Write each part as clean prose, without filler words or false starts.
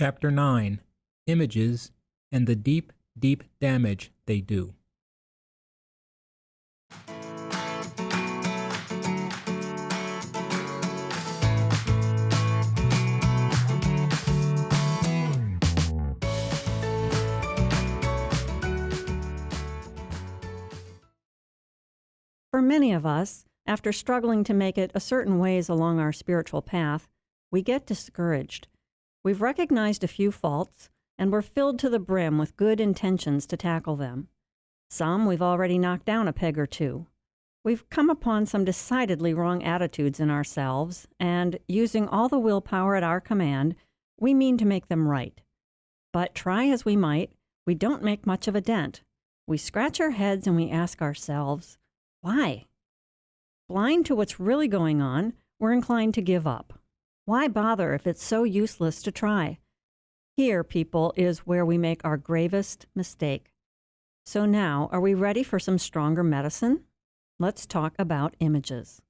Chapter 9: Images and the Deep, Deep Damage They Do. For many of us, after struggling to make it a certain ways along our spiritual path, we get discouraged. We've recognized a few faults, and we're filled to the brim with good intentions to tackle them. Some we've already knocked down a peg or two. We've come upon some decidedly wrong attitudes in ourselves, and, using all the willpower at our command, we mean to make them right. But try as we might, we don't make much of a dent. We scratch our heads and we ask ourselves, why? Blind to what's really going on, we're inclined to give up. Why bother if it's so useless to try? Here, people, is where we make our gravest mistake. So now, are we ready for some stronger medicine? Let's talk about images.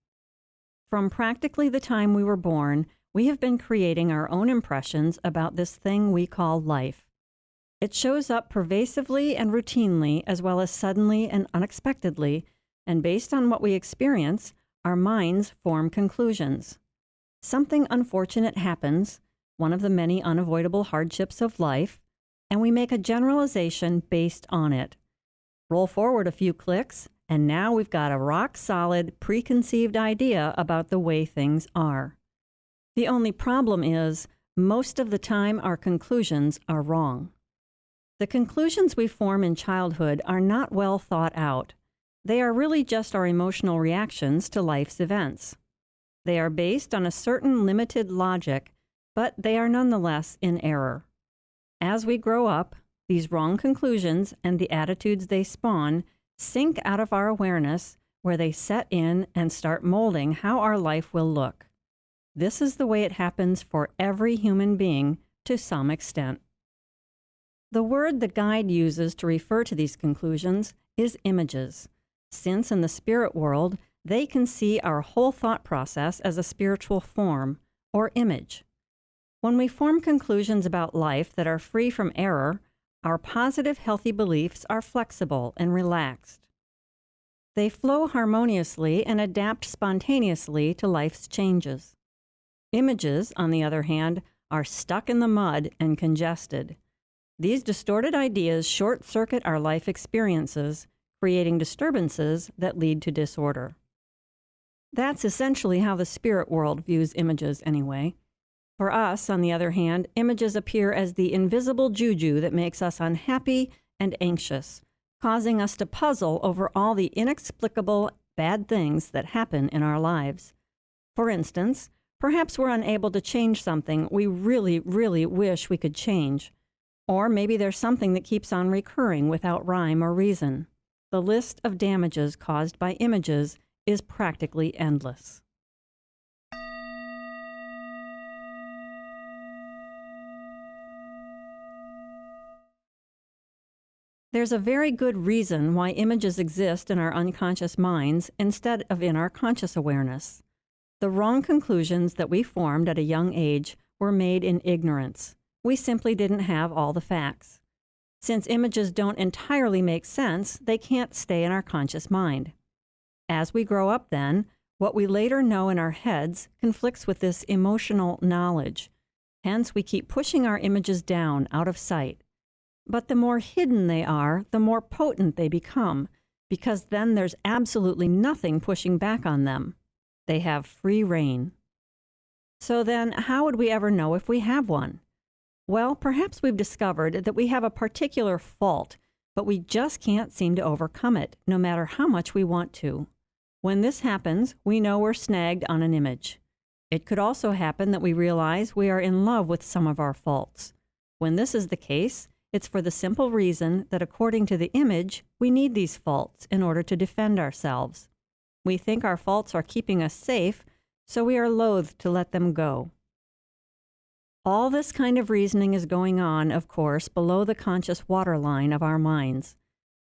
From practically the time we were born, we have been creating our own impressions about this thing we call life. It shows up pervasively and routinely, as well as suddenly and unexpectedly, and based on what we experience, our minds form conclusions. Something unfortunate happens, one of the many unavoidable hardships of life, and we make a generalization based on it. Roll forward a few clicks, and now we've got a rock-solid, preconceived idea about the way things are. The only problem is, most of the time our conclusions are wrong. The conclusions we form in childhood are not well thought out. They are really just our emotional reactions to life's events. They are based on a certain limited logic, but they are nonetheless in error. As we grow up, these wrong conclusions and the attitudes they spawn sink out of our awareness, where they set in and start molding how our life will look. This is the way it happens for every human being to some extent. The word the guide uses to refer to these conclusions is images, since in the spirit world, they can see our whole thought process as a spiritual form, or image. When we form conclusions about life that are free from error, our positive, healthy beliefs are flexible and relaxed. They flow harmoniously and adapt spontaneously to life's changes. Images, on the other hand, are stuck in the mud and congested. These distorted ideas short-circuit our life experiences, creating disturbances that lead to disorder. That's essentially how the spirit world views images anyway. For us, on the other hand, images appear as the invisible juju that makes us unhappy and anxious, causing us to puzzle over all the inexplicable bad things that happen in our lives. For instance, perhaps we're unable to change something we really, really wish we could change. Or maybe there's something that keeps on recurring without rhyme or reason. The list of damages caused by images is practically endless. There's a very good reason why images exist in our unconscious minds instead of in our conscious awareness. The wrong conclusions that we formed at a young age were made in ignorance. We simply didn't have all the facts. Since images don't entirely make sense, they can't stay in our conscious mind. As we grow up then, what we later know in our heads conflicts with this emotional knowledge. Hence, we keep pushing our images down, out of sight. But the more hidden they are, the more potent they become, because then there's absolutely nothing pushing back on them. They have free rein. So then, how would we ever know if we have one? Well, perhaps we've discovered that we have a particular fault, but we just can't seem to overcome it, no matter how much we want to. When this happens, we know we're snagged on an image. It could also happen that we realize we are in love with some of our faults. When this is the case, it's for the simple reason that according to the image, we need these faults in order to defend ourselves. We think our faults are keeping us safe, so we are loath to let them go. All this kind of reasoning is going on, of course, below the conscious waterline of our minds.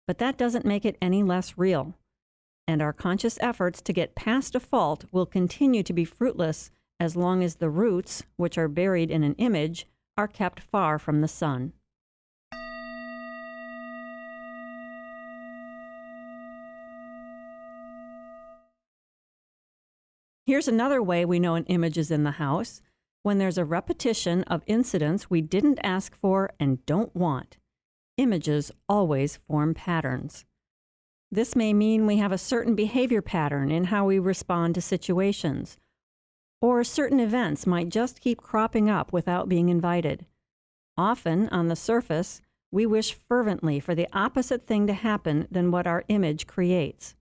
But that doesn't make it any less real. And our conscious efforts to get past a fault will continue to be fruitless as long as the roots, which are buried in an image, are kept far from the sun. Here's another way we know an image is in the house: when there's a repetition of incidents we didn't ask for and don't want. Images always form patterns. This may mean we have a certain behavior pattern in how we respond to situations, or certain events might just keep cropping up without being invited. Often, on the surface, we wish fervently for the opposite thing to happen than what our image creates.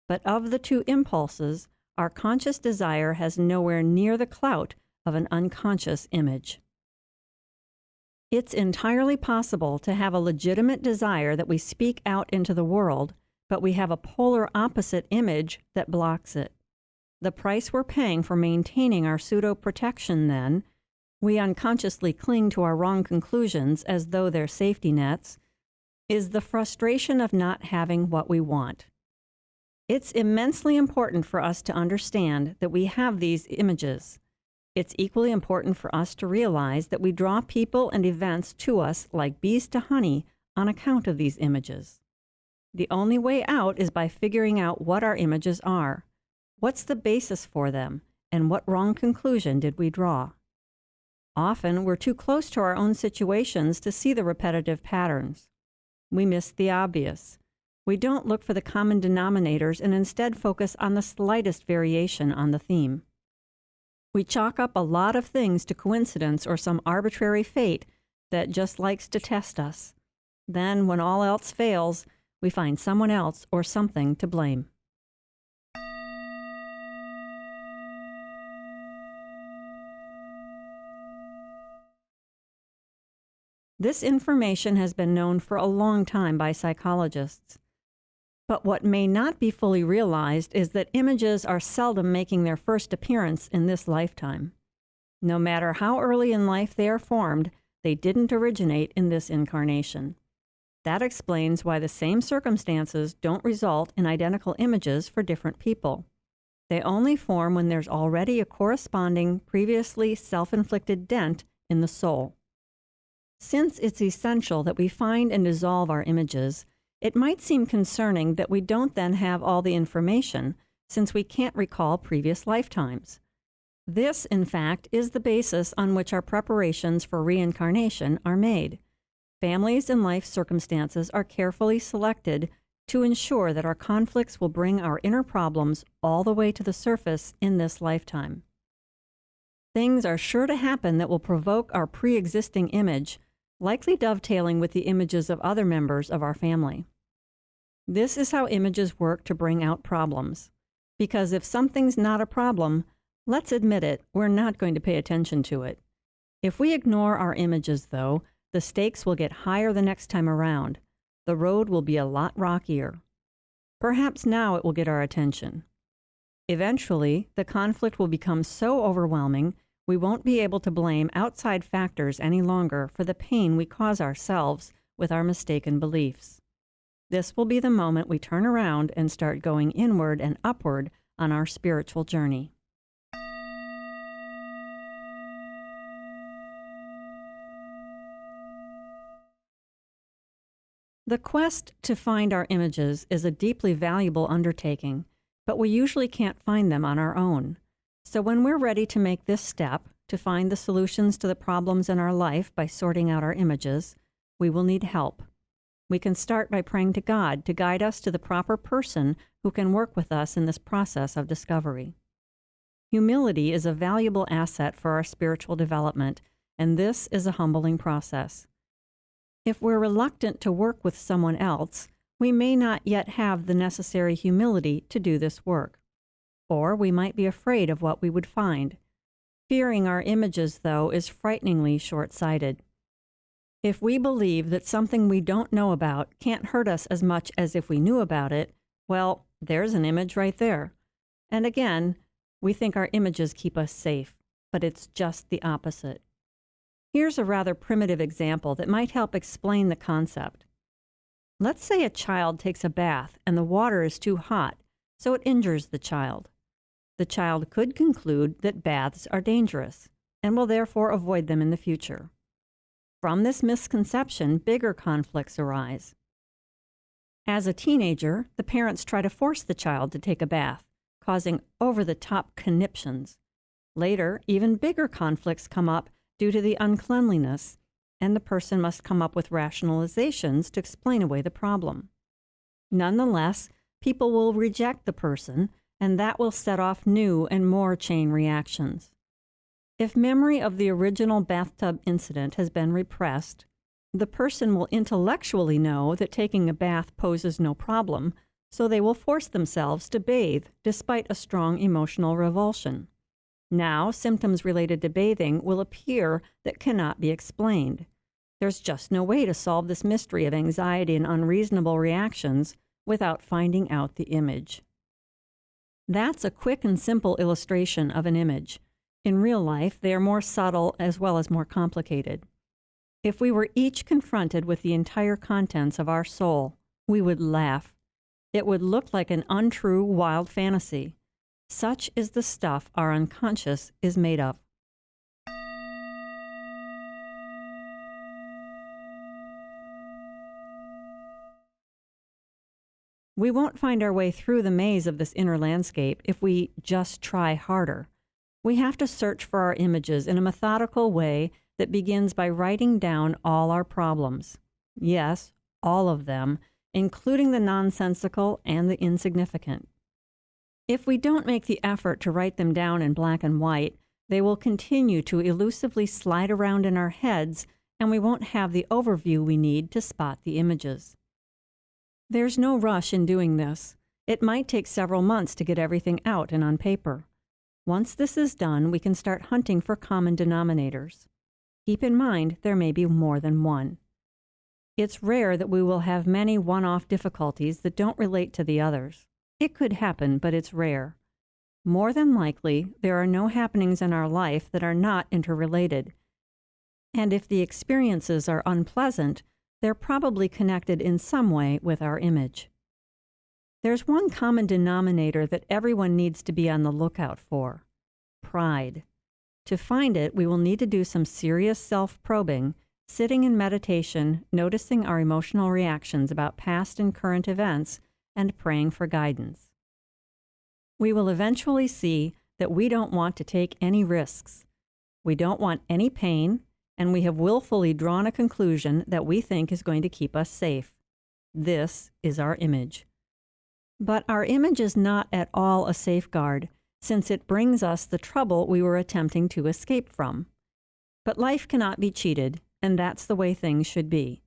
But of the two impulses, our conscious desire has nowhere near the clout of an unconscious image. It's entirely possible to have a legitimate desire that we speak out into the world, but we have a polar opposite image that blocks it. The price we're paying for maintaining our pseudo-protection, then, we unconsciously cling to our wrong conclusions as though they're safety nets, is the frustration of not having what we want. It's immensely important for us to understand that we have these images. It's equally important for us to realize that we draw people and events to us like bees to honey on account of these images. The only way out is by figuring out what our images are. What's the basis for them, and what wrong conclusion did we draw? Often, we're too close to our own situations to see the repetitive patterns. We miss the obvious. We don't look for the common denominators and instead focus on the slightest variation on the theme. We chalk up a lot of things to coincidence or some arbitrary fate that just likes to test us. Then, when all else fails, we find someone else or something to blame. This information has been known for a long time by psychologists. But what may not be fully realized is that images are seldom making their first appearance in this lifetime. No matter how early in life they are formed, they didn't originate in this incarnation. That explains why the same circumstances don't result in identical images for different people. They only form when there's already a corresponding, previously self-inflicted dent in the soul. Since it's essential that we find and dissolve our images, it might seem concerning that we don't then have all the information, since we can't recall previous lifetimes. This, in fact, is the basis on which our preparations for reincarnation are made. Families and life circumstances are carefully selected to ensure that our conflicts will bring our inner problems all the way to the surface in this lifetime. Things are sure to happen that will provoke our pre-existing image, likely dovetailing with the images of other members of our family. This is how images work to bring out problems. Because if something's not a problem, let's admit it, we're not going to pay attention to it. If we ignore our images, though, the stakes will get higher the next time around. The road will be a lot rockier. Perhaps now it will get our attention. Eventually, the conflict will become so overwhelming we won't be able to blame outside factors any longer for the pain we cause ourselves with our mistaken beliefs. This will be the moment we turn around and start going inward and upward on our spiritual journey. The quest to find our images is a deeply valuable undertaking, but we usually can't find them on our own. So when we're ready to make this step, to find the solutions to the problems in our life by sorting out our images, we will need help. We can start by praying to God to guide us to the proper person who can work with us in this process of discovery. Humility is a valuable asset for our spiritual development, and this is a humbling process. If we're reluctant to work with someone else, we may not yet have the necessary humility to do this work. Or we might be afraid of what we would find. Fearing our images, though, is frighteningly short-sighted. If we believe that something we don't know about can't hurt us as much as if we knew about it, well, there's an image right there. And again, we think our images keep us safe, but it's just the opposite. Here's a rather primitive example that might help explain the concept. Let's say a child takes a bath and the water is too hot, so it injures the child. The child could conclude that baths are dangerous and will therefore avoid them in the future. From this misconception, bigger conflicts arise. As a teenager, the parents try to force the child to take a bath, causing over-the-top conniptions. Later, even bigger conflicts come up due to the uncleanliness, and the person must come up with rationalizations to explain away the problem. Nonetheless, people will reject the person, and that will set off new and more chain reactions. If memory of the original bathtub incident has been repressed, the person will intellectually know that taking a bath poses no problem, so they will force themselves to bathe despite a strong emotional revulsion. Now, symptoms related to bathing will appear that cannot be explained. There's just no way to solve this mystery of anxiety and unreasonable reactions without finding out the image. That's a quick and simple illustration of an image. In real life, they are more subtle as well as more complicated. If we were each confronted with the entire contents of our soul, we would laugh. It would look like an untrue, wild fantasy. Such is the stuff our unconscious is made of. We won't find our way through the maze of this inner landscape if we just try harder. We have to search for our images in a methodical way that begins by writing down all our problems. Yes, all of them, including the nonsensical and the insignificant. If we don't make the effort to write them down in black and white, they will continue to elusively slide around in our heads, and we won't have the overview we need to spot the images. There's no rush in doing this. It might take several months to get everything out and on paper. Once this is done, we can start hunting for common denominators. Keep in mind, there may be more than one. It's rare that we will have many one-off difficulties that don't relate to the others. It could happen, but it's rare. More than likely, there are no happenings in our life that are not interrelated. And if the experiences are unpleasant, they're probably connected in some way with our image. There's one common denominator that everyone needs to be on the lookout for: pride. To find it, we will need to do some serious self-probing, sitting in meditation, noticing our emotional reactions about past and current events, and praying for guidance. We will eventually see that we don't want to take any risks. We don't want any pain, and we have willfully drawn a conclusion that we think is going to keep us safe. This is our image. But our image is not at all a safeguard, since it brings us the trouble we were attempting to escape from. But life cannot be cheated, and that's the way things should be.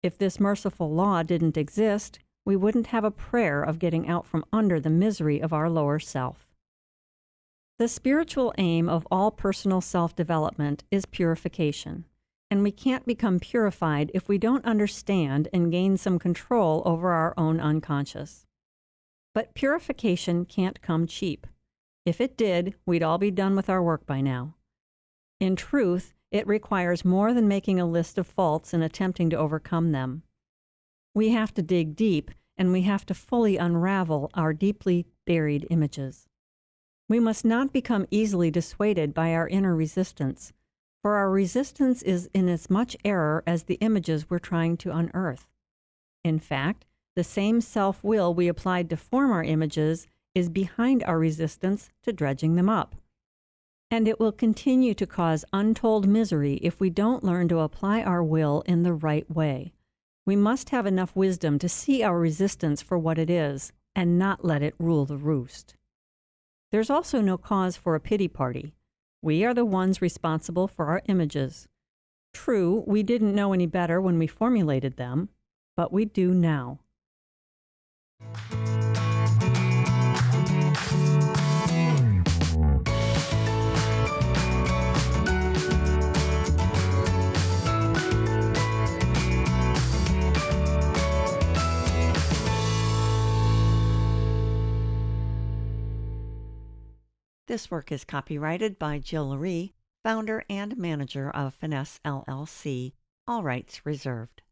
If this merciful law didn't exist, we wouldn't have a prayer of getting out from under the misery of our lower self. The spiritual aim of all personal self-development is purification, and we can't become purified if we don't understand and gain some control over our own unconscious. But purification can't come cheap. If it did, we'd all be done with our work by now. In truth, it requires more than making a list of faults and attempting to overcome them. We have to dig deep, and we have to fully unravel our deeply buried images. We must not become easily dissuaded by our inner resistance, for our resistance is in as much error as the images we're trying to unearth. In fact, the same self-will we applied to form our images is behind our resistance to dredging them up. And it will continue to cause untold misery if we don't learn to apply our will in the right way. We must have enough wisdom to see our resistance for what it is and not let it rule the roost. There's also no cause for a pity party. We are the ones responsible for our images. True, we didn't know any better when we formulated them, but we do now. This work is copyrighted by Jill Laree, founder and manager of Finesse LLC. All rights reserved.